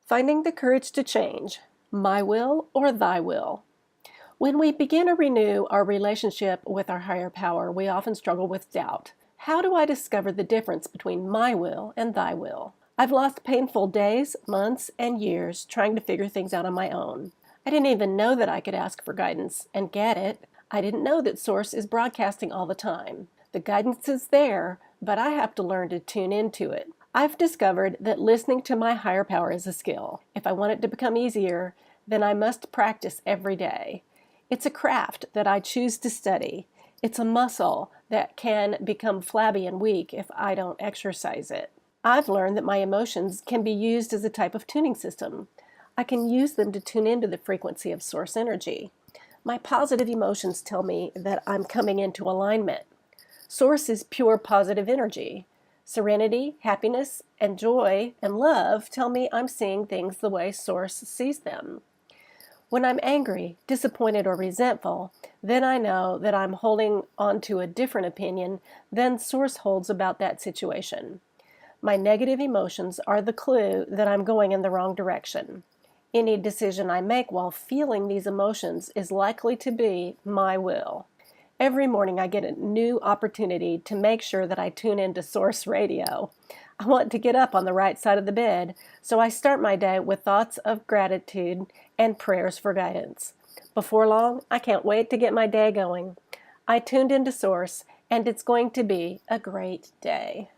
Finding the courage to change, my will or thy will. When we begin to renew our relationship with our higher power, we often struggle with doubt. How do I discover the difference between my will and thy will? I've lost painful days, months, and years trying to figure things out on my own. I didn't even know that I could ask for guidance and get it. I didn't know that Source is broadcasting all the time. The guidance is there, but I have to learn to tune into it. I've discovered that listening to my higher power is a skill. If I want it to become easier, then I must practice every day. It's a craft that I choose to study. It's a muscle that can become flabby and weak if I don't exercise it. I've learned that my emotions can be used as a type of tuning system. I can use them to tune into the frequency of source energy. My positive emotions tell me that I'm coming into alignment. Source is pure positive energy. Serenity, happiness, and joy and love tell me I'm seeing things the way Source sees them. When I'm angry, disappointed, or resentful, then I know that I'm holding on to a different opinion than Source holds about that situation. My negative emotions are the clue that I'm going in the wrong direction. Any decision I make while feeling these emotions is likely to be my will. Every morning I get a new opportunity to make sure that I tune into Source Radio. I want to get up on the right side of the bed, so I start my day with thoughts of gratitude and prayers for guidance. Before long, I can't wait to get my day going. I tuned into Source, and it's going to be a great day.